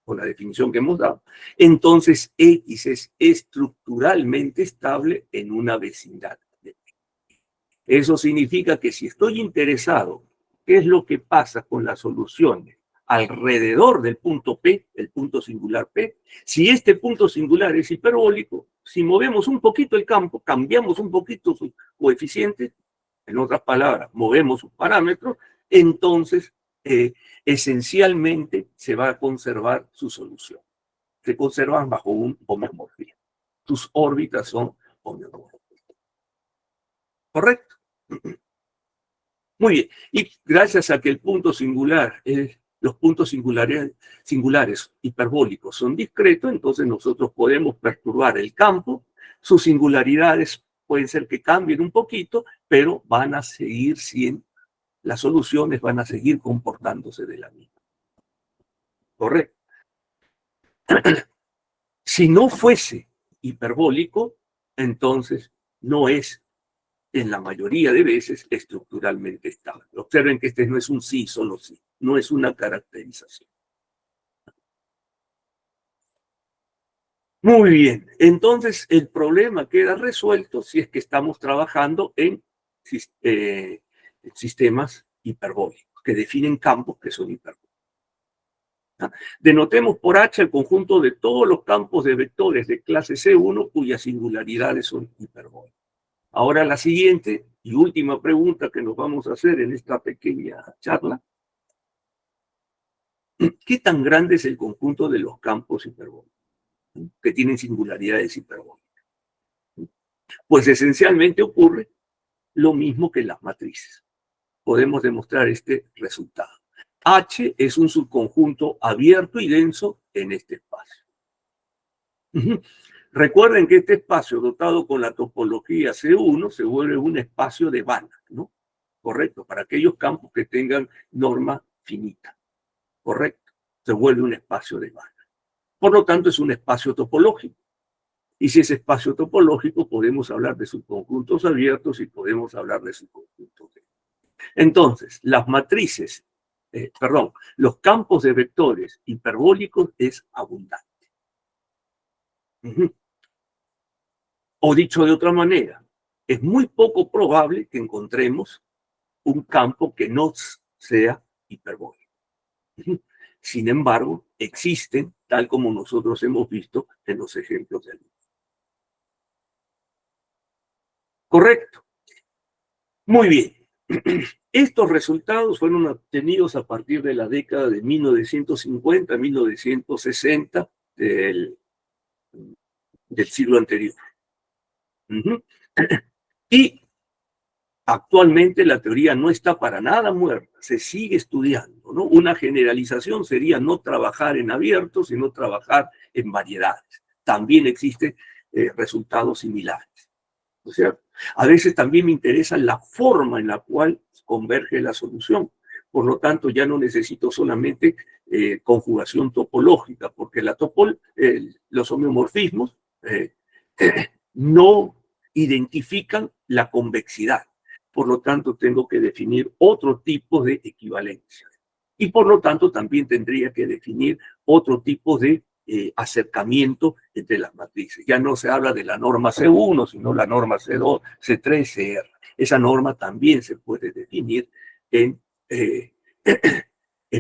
con la definición que hemos dado, entonces X es estructuralmente estable en una vecindad de P. Eso significa que si estoy interesado, ¿qué es lo que pasa con las soluciones alrededor del punto P, el punto singular P? Si este punto singular es hiperbólico, si movemos un poquito el campo, cambiamos un poquito sus coeficientes, en otras palabras, movemos sus parámetros, entonces esencialmente se va a conservar su solución. Se conservan bajo un homeomorfismo. Sus órbitas son homeomorfas. ¿Correcto? Muy bien. Y gracias a que el punto singular, los puntos singulares hiperbólicos son discretos, entonces nosotros podemos perturbar el campo. Sus singularidades pueden ser que cambien un poquito, pero van a seguir siendo, las soluciones van a seguir comportándose de la misma. ¿Correcto? Si no fuese hiperbólico, entonces no es, en la mayoría de veces, estructuralmente estable. Observen que este no es un sí, solo sí. No es una caracterización. Muy bien. Entonces, el problema queda resuelto si es que estamos trabajando en sistemas hiperbólicos, que definen campos que son hiperbólicos. Denotemos por H el conjunto de todos los campos de vectores de clase C1 cuyas singularidades son hiperbólicas. Ahora la siguiente y última pregunta que nos vamos a hacer en esta pequeña charla. ¿Qué tan grande es el conjunto de los campos hiperbólicos que tienen singularidades hiperbólicas? Pues esencialmente ocurre lo mismo que en las matrices. Podemos demostrar este resultado. H es un subconjunto abierto y denso en este espacio. Recuerden que este espacio dotado con la topología C1 se vuelve un espacio de Banach, ¿no? Correcto, para aquellos campos que tengan norma finita. Correcto, se vuelve un espacio de Banach. Por lo tanto, es un espacio topológico. Y si es espacio topológico, podemos hablar de subconjuntos abiertos y podemos hablar de subconjuntos densos. Entonces, las matrices, los campos de vectores hiperbólicos es abundante. O dicho de otra manera, es muy poco probable que encontremos un campo que no sea hiperbólico. Sin embargo, existen, tal como nosotros hemos visto en los ejemplos de luz. Correcto. Muy bien. Estos resultados fueron obtenidos a partir de la década de 1950, 1960 del siglo anterior. Y actualmente la teoría no está para nada muerta, se sigue estudiando, ¿no? Una generalización sería no trabajar en abiertos, sino trabajar en variedades. También existen resultados similares. O sea, a veces también me interesa la forma en la cual converge la solución. Por lo tanto, ya no necesito solamente conjugación topológica, porque los homeomorfismos no identifican la convexidad. Por lo tanto, tengo que definir otro tipo de equivalencia. Y por lo tanto, también tendría que definir otro tipo de acercamiento entre las matrices. Ya no se habla de la norma C1, sino la norma C2, C3, CR. Esa norma también se puede definir en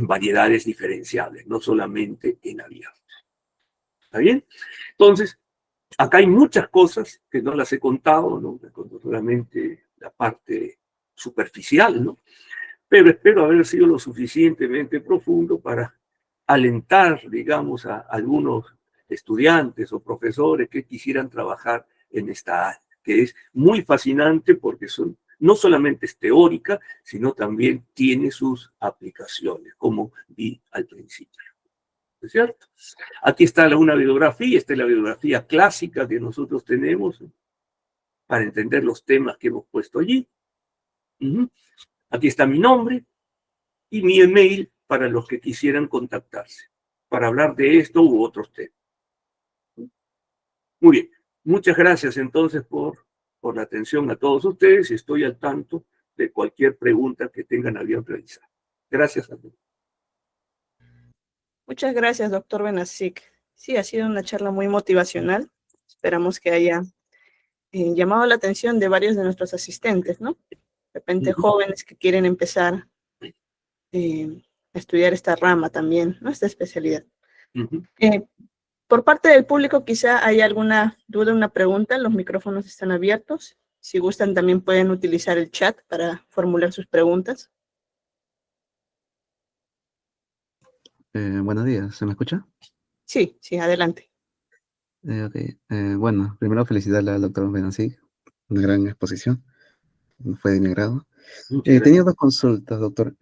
variedades diferenciables, no solamente en abiertos. ¿Está bien? Entonces, acá hay muchas cosas que no las he contado, ¿no? Solamente la parte superficial, ¿no? Pero espero haber sido lo suficientemente profundo para alentar, digamos, a algunos estudiantes o profesores que quisieran trabajar en esta área, que es muy fascinante porque no solamente es teórica, sino también tiene sus aplicaciones, como vi al principio. ¿Es cierto? Aquí está una bibliografía, esta es la bibliografía clásica que nosotros tenemos para entender los temas que hemos puesto allí. Aquí está mi nombre y mi email para los que quisieran contactarse, para hablar de esto u otros temas. Muy bien, muchas gracias entonces por la atención a todos ustedes y estoy al tanto de cualquier pregunta que tengan a bien realizar. Gracias a todos. Muchas gracias, doctor Benasik. Sí, ha sido una charla muy motivacional. Esperamos que haya llamado la atención de varios de nuestros asistentes, ¿no? De repente jóvenes que quieren empezar a estudiar esta rama también, ¿no? Esta especialidad. Por parte del público, quizá hay alguna duda, una pregunta. Los micrófonos están abiertos. Si gustan, también pueden utilizar el chat para formular sus preguntas. Buenos días, ¿se me escucha? Sí, adelante. Bueno, primero felicitar al doctor Benasik, una gran exposición, fue de mi agrado. Tenía dos consultas, doctor.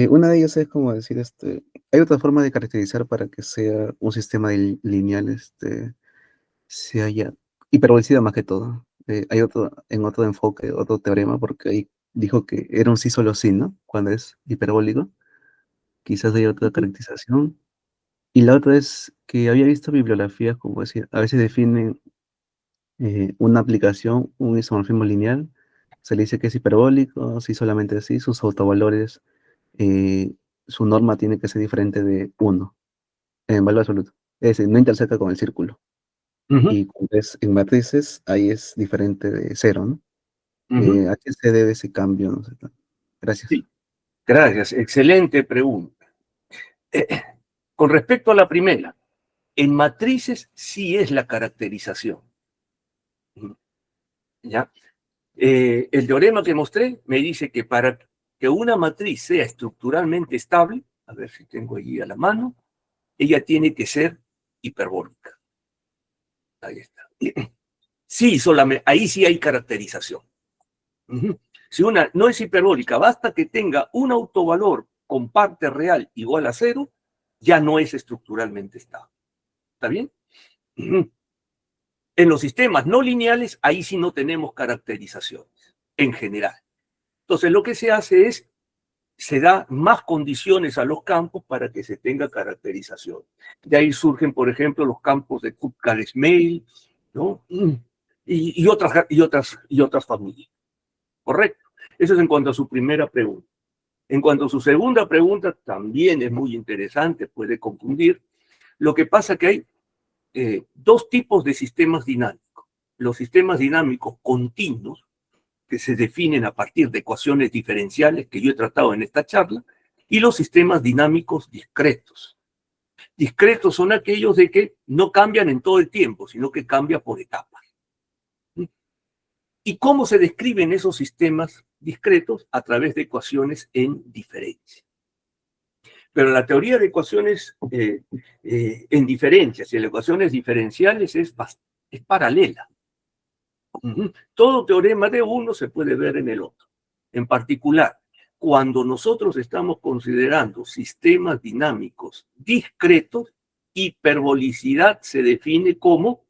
Una de ellas es como decir, ¿hay otra forma de caracterizar para que sea un sistema lineal, sea ya hiperbolizado más que todo? Hay en otro enfoque, otro teorema, porque ahí dijo que era un sí solo sí, ¿no? Cuando es hiperbólico. Quizás hay otra caracterización. Y la otra es que había visto bibliografías, como decir, a veces definen una aplicación, un isomorfismo lineal, se le dice que es hiperbólico, si solamente así, sus autovalores, su norma tiene que ser diferente de 1, en valor absoluto. Es decir, no intersecta con el círculo. Y cuando es en matrices, ahí es diferente de 0, ¿no? ¿A qué se debe ese cambio? No sé. Gracias. Sí, gracias. Excelente pregunta. Con respecto a la primera, en matrices sí es la caracterización. ¿Ya? El teorema que mostré me dice que para que una matriz sea estructuralmente estable, a ver si tengo allí a la mano, ella tiene que ser hiperbólica. Ahí está. Sí, solamente, ahí sí hay caracterización. Si una no es hiperbólica, basta que tenga un autovalor con parte real igual a 0, ya no es estructuralmente estable. ¿Está bien? En los sistemas no lineales, ahí sí no tenemos caracterizaciones, en general. Entonces, lo que se hace es, se da más condiciones a los campos para que se tenga caracterización. De ahí surgen, por ejemplo, los campos de Kupka-Smale, ¿no? Y otras familias. ¿Correcto? Eso es en cuanto a su primera pregunta. En cuanto a su segunda pregunta, también es muy interesante, puede confundir. Lo que pasa que hay dos tipos de sistemas dinámicos. Los sistemas dinámicos continuos, que se definen a partir de ecuaciones diferenciales que yo he tratado en esta charla, y los sistemas dinámicos discretos. Discretos son aquellos de que no cambian en todo el tiempo, sino que cambian por etapas. ¿Y cómo se describen esos sistemas discretos? A través de ecuaciones en diferencia. Pero la teoría de ecuaciones en diferencias y en ecuaciones diferenciales es paralela. Todo teorema de uno se puede ver en el otro. En particular, cuando nosotros estamos considerando sistemas dinámicos discretos, hiperbolicidad se define como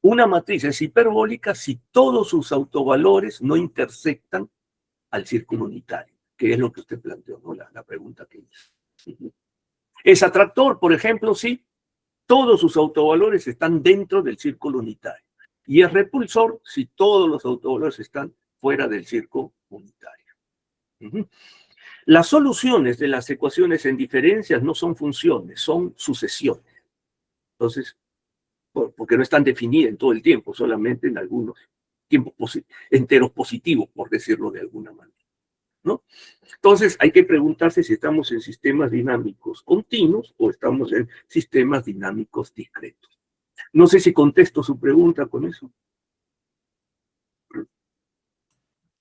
una matriz es hiperbólica si todos sus autovalores no intersectan al círculo unitario, que es lo que usted planteó, ¿no? La pregunta que hizo. Es atractor, por ejemplo, si todos sus autovalores están dentro del círculo unitario. Y es repulsor si todos los autovalores están fuera del círculo unitario. Las soluciones de las ecuaciones en diferencias no son funciones, son sucesiones. Entonces, porque no están definidas en todo el tiempo, solamente en algunos tiempos enteros positivos, por decirlo de alguna manera, ¿no? Entonces, hay que preguntarse si estamos en sistemas dinámicos continuos o estamos en sistemas dinámicos discretos. No sé si contesto su pregunta con eso.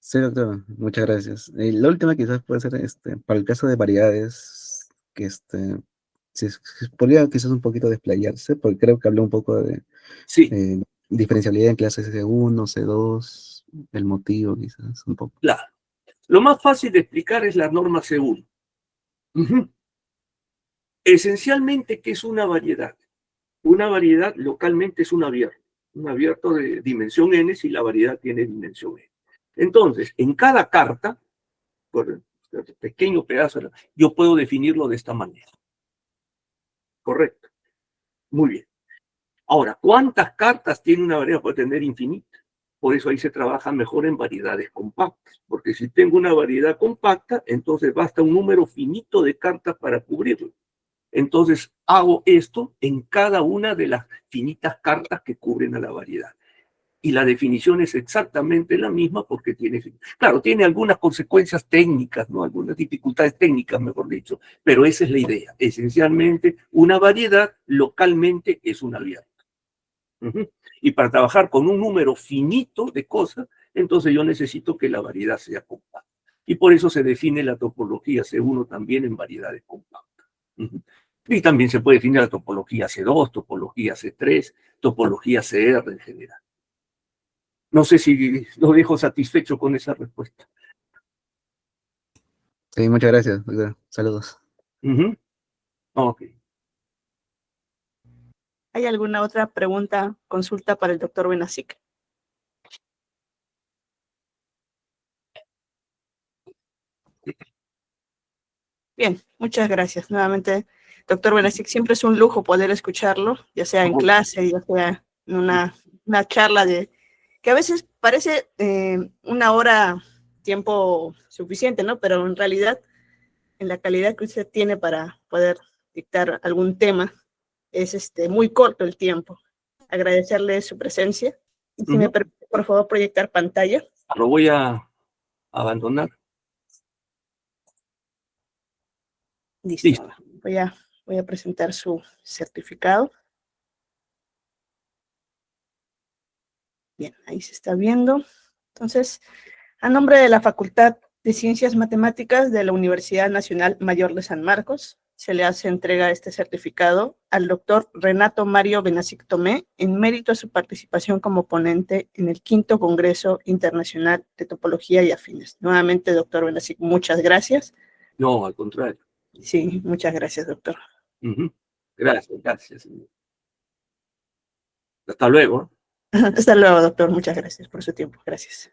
Sí, doctor, muchas gracias. La última quizás puede ser, para el caso de variedades, que si podría quizás un poquito desplayarse, porque creo que habló un poco de Sí, diferencialidad en clases C1, C2, el motivo quizás un poco. claro. Lo más fácil de explicar es la norma C1. Esencialmente, ¿qué es una variedad? Una variedad localmente es un abierto de dimensión n si la variedad tiene dimensión n. Entonces, en cada carta, por este pequeño pedazo, yo puedo definirlo de esta manera. Correcto. Muy bien. Ahora, ¿cuántas cartas tiene una variedad? Puede tener infinita. Por eso ahí se trabaja mejor en variedades compactas. Porque si tengo una variedad compacta, entonces basta un número finito de cartas para cubrirlo. Entonces hago esto en cada una de las finitas cartas que cubren a la variedad. Y la definición es exactamente la misma porque claro, tiene algunas consecuencias técnicas, ¿no? Algunas dificultades técnicas, mejor dicho, pero esa es la idea. Esencialmente, una variedad localmente es un abierto. Y para trabajar con un número finito de cosas, entonces yo necesito que la variedad sea compacta. Y por eso se define la topología C1 también en variedades compactas. Y también se puede definir la topología C2, topología C3, topología CR en general. No sé si lo dejo satisfecho con esa respuesta. Sí, muchas gracias, doctor. Saludos. Ok. ¿Hay alguna otra pregunta, consulta para el doctor Benazik? Bien, muchas gracias. Nuevamente, doctor Benazik, siempre es un lujo poder escucharlo, ya sea en clase, ya sea en una charla que a veces parece una hora tiempo suficiente, ¿no? Pero en realidad, en la calidad que usted tiene para poder dictar algún tema, es muy corto el tiempo. Agradecerle su presencia. Y si me permite, por favor, proyectar pantalla. Lo voy a abandonar. Listo. Listo. Voy a presentar su certificado. Bien, ahí se está viendo. Entonces, a nombre de la Facultad de Ciencias Matemáticas de la Universidad Nacional Mayor de San Marcos, se le hace entrega este certificado al doctor Renato Mario Benazik Tomé en mérito a su participación como ponente en el 5º Congreso Internacional de Topología y Afines. Nuevamente, doctor Benazik, muchas gracias. No, al contrario. Sí, muchas gracias, doctor. Gracias, gracias. Hasta luego. Hasta luego, doctor. Muchas gracias por su tiempo. Gracias.